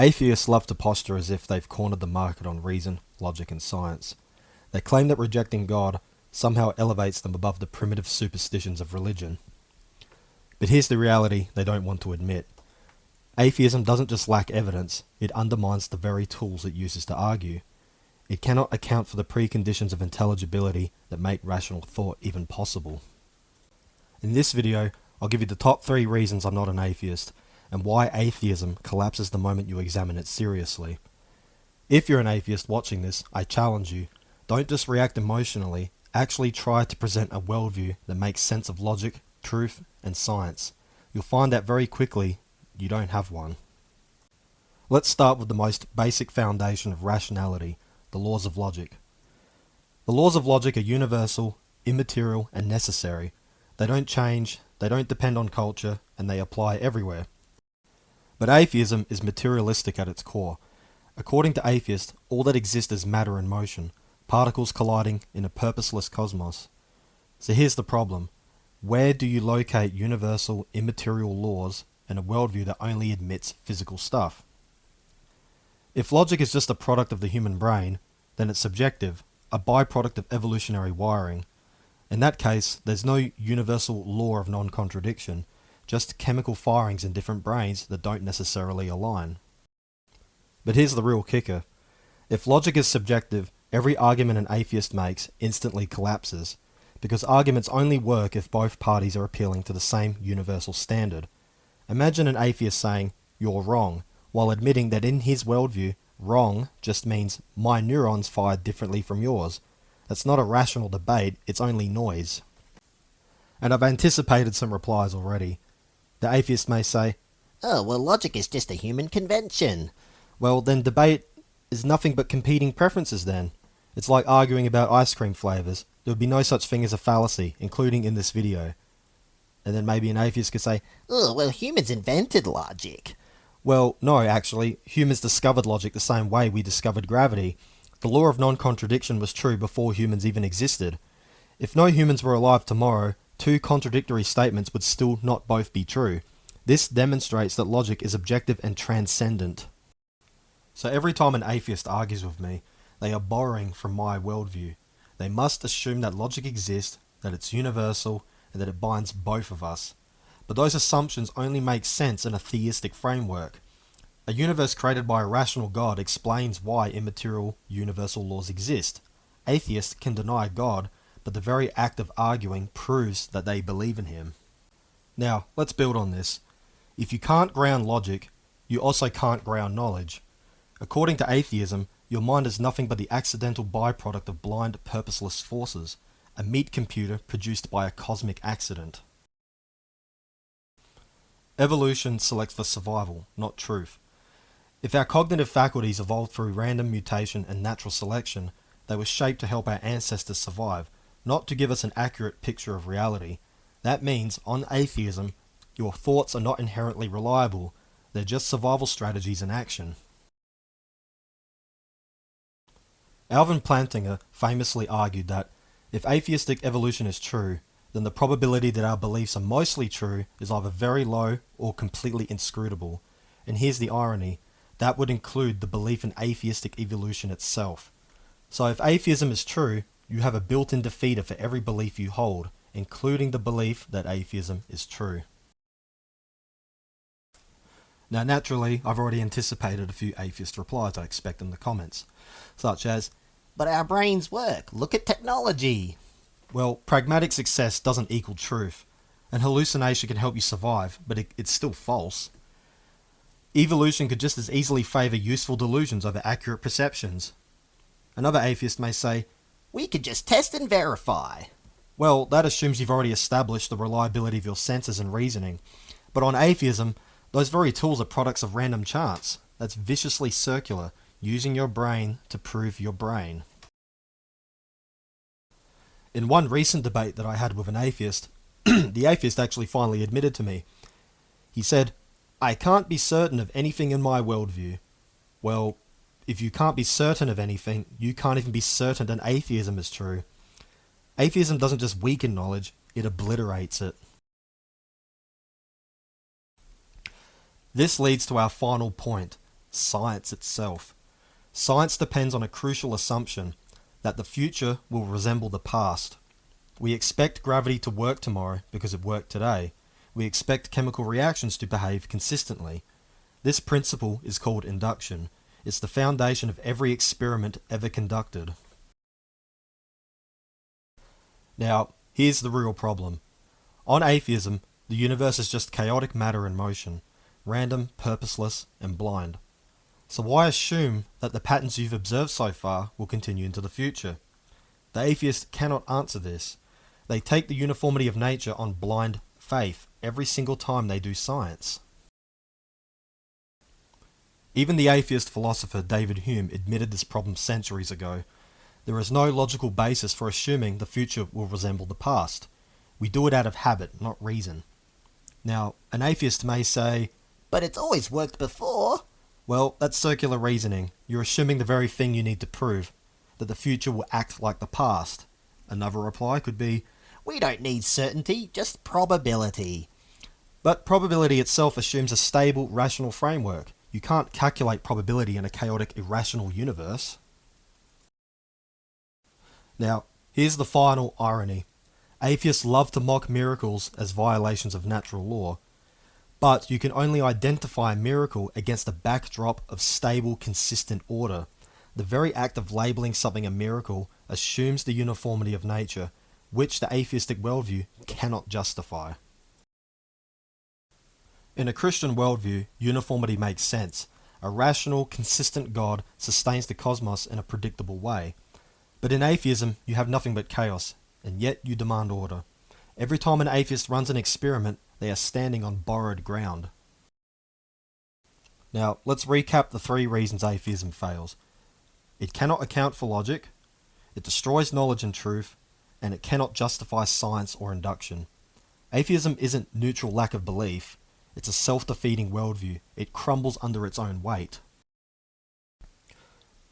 Atheists love to posture as if they've cornered the market on reason, logic and science. They claim that rejecting God somehow elevates them above the primitive superstitions of religion. But here's the reality they don't want to admit. Atheism doesn't just lack evidence, it undermines the very tools it uses to argue. It cannot account for the preconditions of intelligibility that make rational thought even possible. In this video, I'll give you the top 3 reasons I'm not an atheist, and why atheism collapses the moment you examine it seriously. If you're an atheist watching this, I challenge you, don't just react emotionally, actually try to present a worldview that makes sense of logic, truth, and science. You'll find that very quickly you don't have one. Let's start with the most basic foundation of rationality, the laws of logic. The laws of logic are universal, immaterial, and necessary. They don't change, they don't depend on culture, and they apply everywhere. But atheism is materialistic at its core. According to atheists, all that exists is matter in motion, particles colliding in a purposeless cosmos. So here's the problem. Where do you locate universal, immaterial laws in a worldview that only admits physical stuff? If logic is just a product of the human brain, then it's subjective, a byproduct of evolutionary wiring. In that case, there's no universal law of non-contradiction, just chemical firings in different brains that don't necessarily align. But here's the real kicker. If logic is subjective, every argument an atheist makes instantly collapses, because arguments only work if both parties are appealing to the same universal standard. Imagine an atheist saying, "You're wrong," while admitting that in his worldview, wrong just means my neurons fired differently from yours. That's not a rational debate, it's only noise. And I've anticipated some replies already. The atheist may say, "Oh, well, logic is just a human convention." well, then debate is nothing but competing preferences then. It's like arguing about ice cream flavours. There would be no such thing as a fallacy, including in this video. And then maybe an atheist could say, "Oh, well, humans invented logic." well, no, actually, humans discovered logic the same way we discovered gravity. The law of non-contradiction was true before humans even existed. If no humans were alive tomorrow, 2 contradictory statements would still not both be true. This demonstrates that logic is objective and transcendent. So every time an atheist argues with me, they are borrowing from my worldview. They must assume that logic exists, that it's universal, and that it binds both of us. But those assumptions only make sense in a theistic framework. A universe created by a rational God explains why immaterial, universal laws exist. Atheists can deny God, but the very act of arguing proves that they believe in him. Now, let's build on this. If you can't ground logic, you also can't ground knowledge. According to atheism, your mind is nothing but the accidental byproduct of blind, purposeless forces, a meat computer produced by a cosmic accident. Evolution selects for survival, not truth. If our cognitive faculties evolved through random mutation and natural selection, they were shaped to help our ancestors survive, not to give us an accurate picture of reality. That means, on atheism, your thoughts are not inherently reliable, they're just survival strategies in action. Alvin Plantinga famously argued that, if atheistic evolution is true, then the probability that our beliefs are mostly true is either very low or completely inscrutable. And here's the irony, that would include the belief in atheistic evolution itself. So if atheism is true, you have a built-in defeater for every belief you hold, including the belief that atheism is true. Now naturally, I've already anticipated a few atheist replies I expect in the comments, such as, "But our brains work. Look at technology." well, pragmatic success doesn't equal truth. An hallucination can help you survive, but it's still false. Evolution could just as easily favour useful delusions over accurate perceptions. Another atheist may say, "We could just test and verify." well, that assumes you've already established the reliability of your senses and reasoning. But on atheism, those very tools are products of random chance. That's viciously circular, using your brain to prove your brain. In one recent debate that I had with an atheist, the atheist actually finally admitted to me. He said, "I can't be certain of anything in my worldview." Well, if you can't be certain of anything, you can't even be certain that atheism is true. Atheism doesn't just weaken knowledge, it obliterates it. This leads to our final point. science itself. Science depends on a crucial assumption that the future will resemble the past. We expect gravity to work tomorrow because it worked today. We expect chemical reactions to behave consistently. This principle is called induction. It's the foundation of every experiment ever conducted. Now, here's the real problem. On atheism, the universe is just chaotic matter in motion, random, purposeless, and blind. So why assume that the patterns you've observed so far will continue into the future? The atheist cannot answer this. They take the uniformity of nature on blind faith every single time they do science. Even the atheist philosopher David Hume admitted this problem centuries ago. There is no logical basis for assuming the future will resemble the past. We do it out of habit, not reason. Now, an atheist may say, But it's always worked before. well, that's circular reasoning. You're assuming the very thing you need to prove, that the future will act like the past. Another reply could be, We don't need certainty, just probability. but probability itself assumes a stable, rational framework. You can't calculate probability in a chaotic, irrational universe. Now, here's the final irony. Atheists love to mock miracles as violations of natural law, but you can only identify a miracle against a backdrop of stable, consistent order. The very act of labeling something a miracle assumes the uniformity of nature, which the atheistic worldview cannot justify. In a Christian worldview, uniformity makes sense. A rational, consistent God sustains the cosmos in a predictable way. But in atheism, you have nothing but chaos, and yet you demand order. Every time an atheist runs an experiment, they are standing on borrowed ground. Now, let's recap the 3 reasons atheism fails. It cannot account for logic, it destroys knowledge and truth, and it cannot justify science or induction. Atheism isn't neutral lack of belief, it's a self-defeating worldview. It crumbles under its own weight.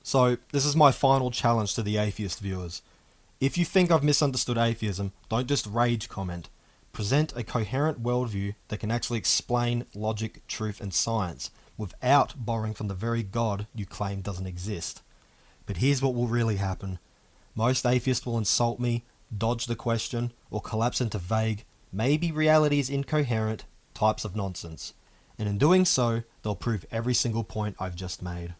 So, this is my final challenge to the atheist viewers. If you think I've misunderstood atheism, don't just rage comment. Present a coherent worldview that can actually explain logic, truth, and science without borrowing from the very God you claim doesn't exist. But here's what will really happen. Most atheists will insult me, dodge the question, or collapse into vague, maybe reality is incoherent, types of nonsense. And in doing so, they'll prove every single point I've just made.